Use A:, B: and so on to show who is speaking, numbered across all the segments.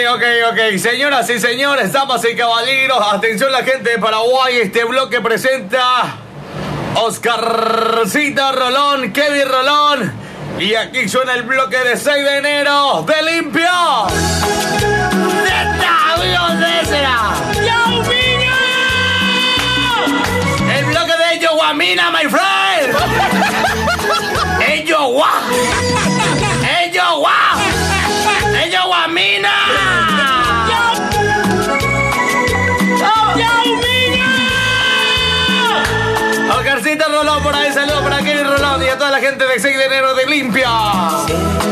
A: ok. Señoras y señores, damas y caballeros, atención la gente de Paraguay. Este bloque presenta Oscarcito Rolón, Kevin Rolón. Y aquí suena el bloque de 6 de enero de Limpio. ¿Dónde será? El bloque de Yoguamina, my friend. Ello Guamina. Oscarcito Rolón por ahí, saludos para Kevin Rolón y a toda la gente de 6 de enero de Limpia.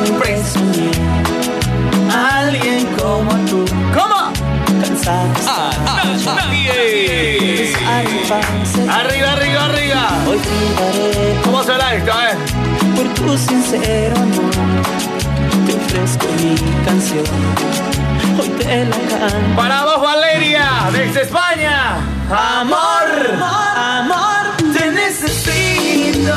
B: Siempre soñé alguien como tú.
A: ¿Cómo?
B: Nadie.
A: Arriba.
B: Hoy te
A: ¿Cómo será esto,
B: por tu sincero amor. Te ofrezco mi canción. Hoy te la canto.
A: Para vos, Valeria, desde España. Amor,
B: te necesito.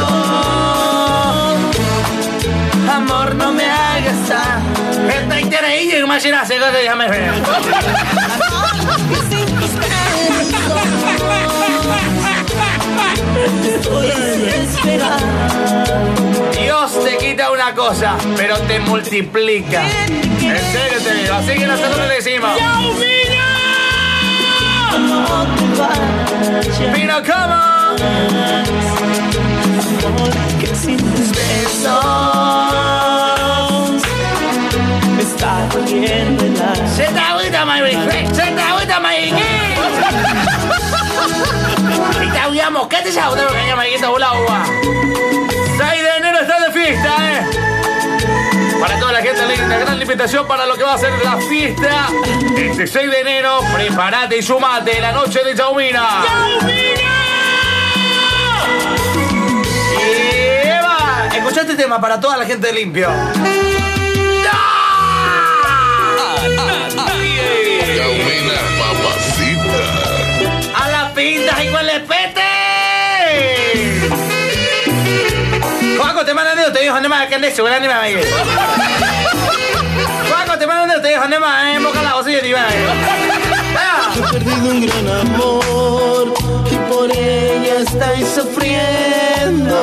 A: amor, no me hagas tan. Esta interés y imagina se que déjame ver.
B: Estoy esperando.
A: Dios te quita una cosa, pero te multiplica. En serio te digo, así que nosotros le decimos.
B: No te vayas.
A: Vino como
B: Que sin tus besos me está doliendo el alma.
A: se te agüita, Maiki. Y te aguillamos, ¿qué te llamas? Tengo que llamar Maikito Bulagua. 6 de enero está de fiesta, Para toda la gente linda, gran invitación para lo que va a ser la fiesta. Este 6 de enero, prepárate y sumate la noche de Yaumina. Y Eva, escucha este tema para toda la gente de Limpio.
C: Yaumina, papacita.
A: ¡A las pintas y con el pete! Juaco, te mandan dedo, te dijo, no más, que andes, segura, ni más, Miguel. Juaco, te mandan dedo, te dijo, no más, boca la voz y yo te iba a
D: He perdido un gran amor y por ella estoy sufriendo.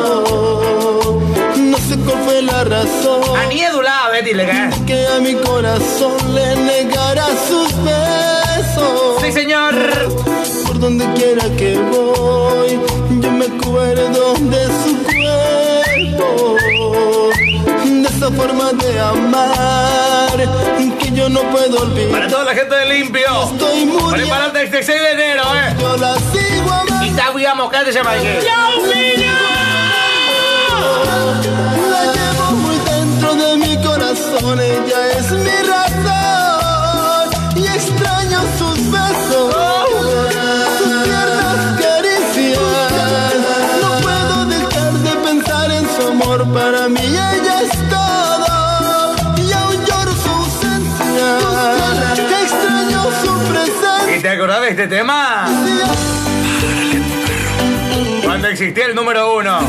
D: No sé cuál fue la razón
A: a ni edulada, Betty, le cae.
D: que a mi corazón le negara sus besos.
A: Sí, señor.
D: Por donde quiera que voy, yo me acuerdo de su cuerpo, de esa forma de amar que yo no puedo olvidar.
A: Para toda la gente de Limpio,
D: Estoy muriendo.
A: prepárate este 6 de enero,
D: Yo la sigo amando.
A: Y te aguillamos, ¿qué te llama, Miguel?
D: La llevo muy dentro de mi corazón, ella es mi razón y extraño sus besos, sus tiernas caricias. No puedo dejar de pensar en su amor, para mí ella es todo y aún lloro su ausencia. Que extraño su presencia.
A: ¿Y te acordás de este tema? Cuando existía el número 1.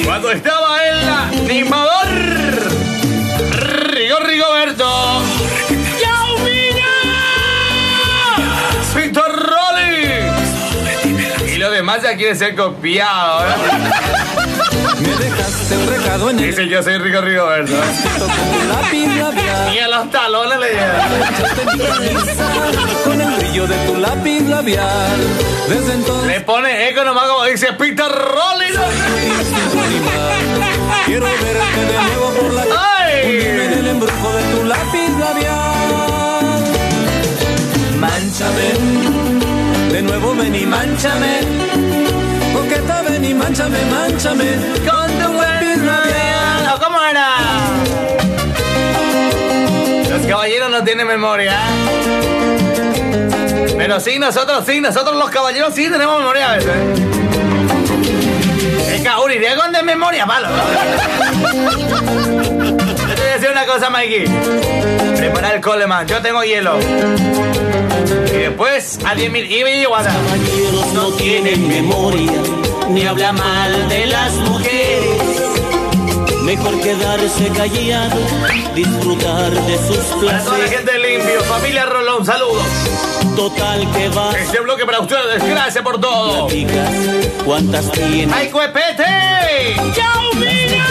A: Cuando estaba el animador Rigoberto. Víctor Rolli. Y lo demás ya quiere ser copiado,
D: Me dejaste un recado en el
A: Dice yo soy Rigoberto.
D: lápiz labial.
A: Y a los talones le llevan.
D: Con el brillo de tu lápiz labial. Desde entonces
A: Le pone eco nomás como dice Peter Rolling.
D: quiero verte de nuevo por la calle. Hundirme en el embrujo de tu lápiz labial. Mánchame, de nuevo ven y mánchame. Coqueta, ven y mánchame, mánchame.
A: Con tu lápiz labial. ¿O cómo era? Los caballeros no tienen memoria. Pero sí, nosotros los caballeros sí tenemos memoria a veces. Es que aún iría con desmemoria, palo. Yo te voy a decir una cosa, Mikey. Prepara el Coleman, yo tengo hielo. Y después a 10.000 y guarda.
B: Caballeros no tienen memoria, ni habla mal de las mujeres. Mejor quedarse callado, disfrutar de sus
A: Para toda la
B: placeres.
A: gente de Limpio, familia Rolón, saludos.
B: Total que va.
A: Este bloque para ustedes, gracias por todo.
B: Platicas cuántas tiene.
A: ¡Ay, cuepete! ¡Chao, mira!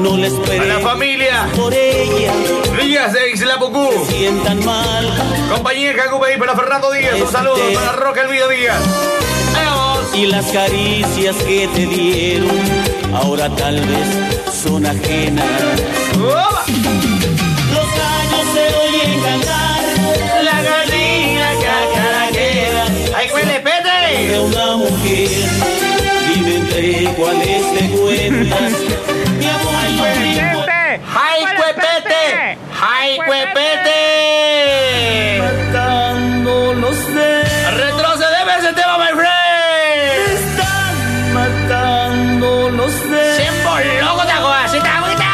B: No le
A: A
B: esperes
A: la familia
B: por ella.
A: Díaz de Isla Pucú.
B: Sientan mal.
A: Compañía Cacupé para Fernando Díaz. Un saludo para Roque Elvira Díaz. ¡Vamos!
B: Y las caricias que te dieron ahora tal vez son ajenas.
A: ¡Opa!
B: Los años se oyen cantar
A: La gallina cacaraquera. ¡Ay, cuelepete!
B: de una mujer. Dime entre cuáles te cuentas. Mi amor,
A: ¡Ay, cuepete! ¡Ay, cuepete!
B: matando los dedos.
A: ¡Retrocedeme ese tema, my friend!
B: Están matando los dedos.
A: ¡Siempre loco te hago así, te agüita!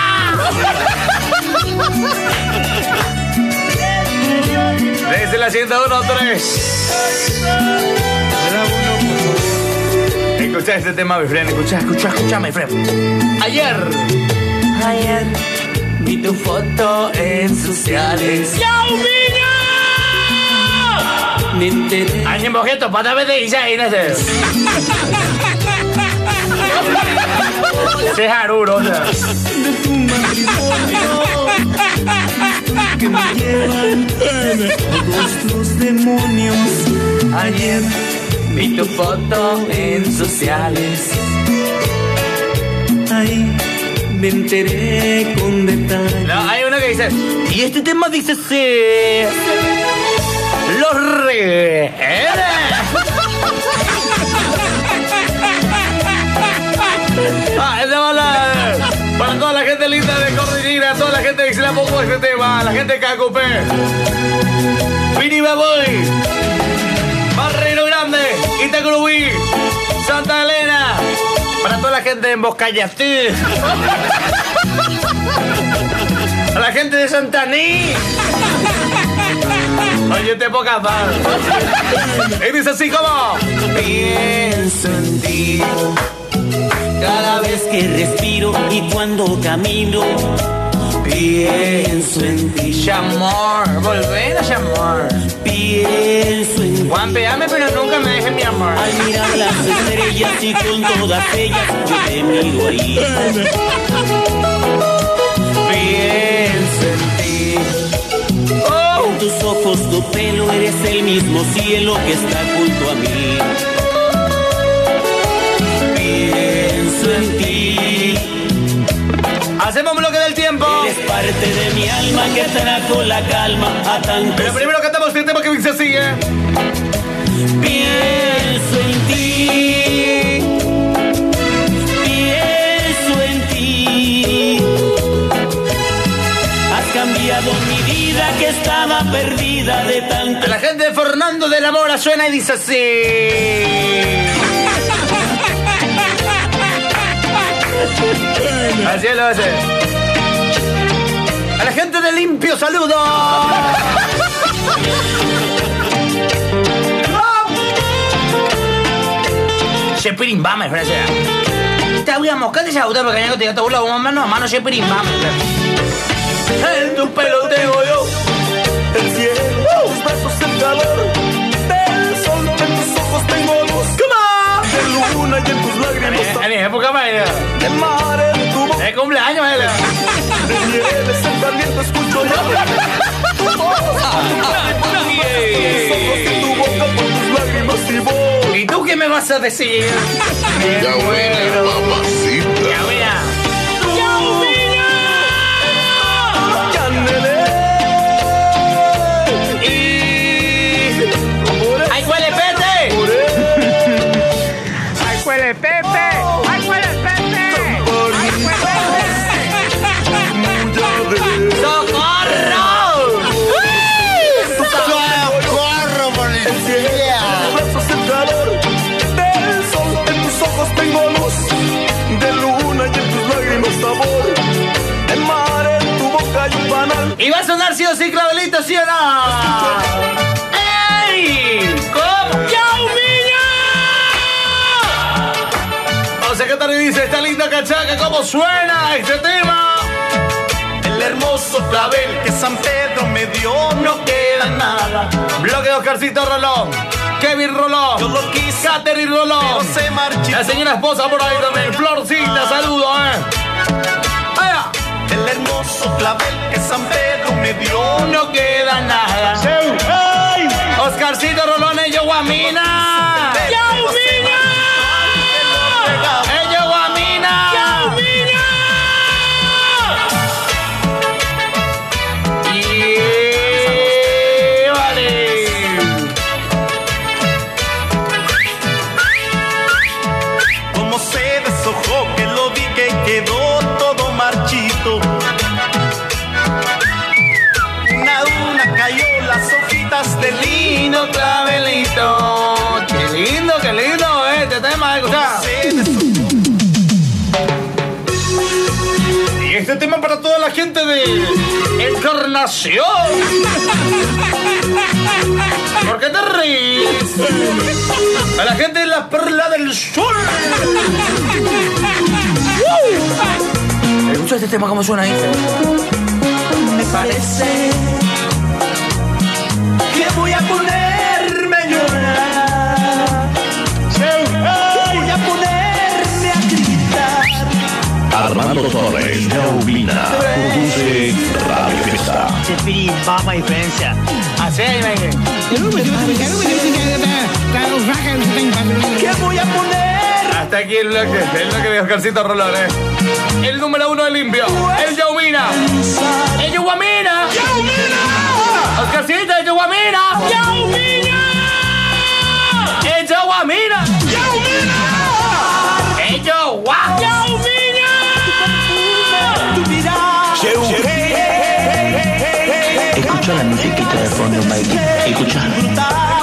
A: Desde la 101.3. Escucha este tema, my friend. Escucha, my friend. Ayer vi tu foto en sociales.
B: Me enteré.
A: Año mojeto, pata de Isa y Neses. Se jaruro, o sea.
B: de tu matrimonio que me llevan todos los demonios.
A: Ayer vi tu foto en sociales.
B: Ahí me enteré con detalle.
A: No, hay uno que dice, y este tema dice así. Los regueros. Esa va para toda la gente linda de Cordillera, toda la gente de Isla Poco este tema, la gente de Cacupé, Vini Baboy, Barrero Grande, Itacurubí, Santa Elena, para toda la gente en Boscayatí, a la gente de Santaní. Oye, te poca más. Y dice así como: pienso en ti
B: Cada vez que respiro y cuando camino, pienso en ti.
A: amor, volver a llamar.
B: Pienso en ti.
A: Juan, pégame, pero nunca me dejes mi amor.
B: Al mirar las estrellas y con todas ellas, yo te miro ahí.
A: Pienso en ti. Oh,
B: En tus ojos, tu pelo, eres el mismo cielo que está junto a mí. Pienso en ti.
A: hacemos bloque del tiempo.
B: Eres parte de mi alma que trajo la calma a tantos.
A: Pero primero cantamos este tema que dice así,
B: Pienso en ti. Pienso en ti. Has cambiado mi vida que estaba perdida de tanto.
A: La gente de Fernando de la Mora suena y dice así. Así lo hace. A la gente de Limpio, saludos. Shepirimbame, frase. Te voy a moscar de esa auto porque no te digo todo lo mano a mano Shepirimbame. En tu pelo tengo yo
D: El cielo, tus besos, el calor del sol, en tus ojos tengo luz. De luna y en tus lágrimas.
A: En mi época, María.
D: De mar en tu boca.
A: De cumpleaños, María.
D: De mieles en caliente escucho yo. Tu voz, en tu boca con tus lágrimas y voz.
A: ¿Y tú qué me vas a decir?
C: Ya buena, mamacita.
A: Ya, mira. ¡Ay, huele Pepe!
E: ¡Ay, huele Pepe! ¡Ay, huele Pepe! ¡Ay, huele Pepe!
A: ¡Socorro!
C: ¡Socorro, policía!
D: Besos el calor del sol, en tus ojos tengo luz. De luna y en tus lágrimas sabor. El mar en tu boca y un panal.
A: ¿Y va a sonar sí o sí, Clavelito, sí o no? ¡Ey! ¿Cómo? ¡Chao, niña! O José Catarri dice, esta linda cachaca, ¿cómo suena este tema?
D: El hermoso clavel que San Pedro me dio, no queda nada.
A: Bloque de Oscarcito Rolón, Kevin Rolón,
D: Yo lo quise,
A: Catherine Rolón,
D: pero se marchitó.
A: la señora esposa por ahí también, Florcita, saludo, ¡Vaya!
D: El hermoso clavel que San Pedro me dio,
A: No queda nada. Oscarcito Rolón, ellos guamina.
D: ¡Yaumina!
A: Ellos guamina. Y vale.
D: Como se deshojó, que lo vi que quedó todo marchito. Una cayó las hojitas de lino
A: Clavelito. Qué lindo este tema, escuchá.
D: se deshojó.
A: Y este tema para toda la gente de Encarnación. ¿Por qué te ríes? A la gente de la Perla del Sur. ¿Escuchas este tema cómo suena ahí?
B: Me parece
D: Que voy a ponerme a llorar. Voy a ponerme a gritar.
F: Armando Torres, Yaumina, produce Radio Fiesta.
G: Chefiri, vamos a diferencia.
A: Así ahí, venga.
D: Que voy a poner.
A: Hasta aquí el bloque de Oscarcito Rolón, El número 1 de limpio, el Yaumina. El Yaumina. Oscarcito, el Yaumina. El Yaumina. El Yaumina.
D: Tu mirar.
F: Escucha la musiquita de fondo, Mikey. Escucha.
D: Disfrutar.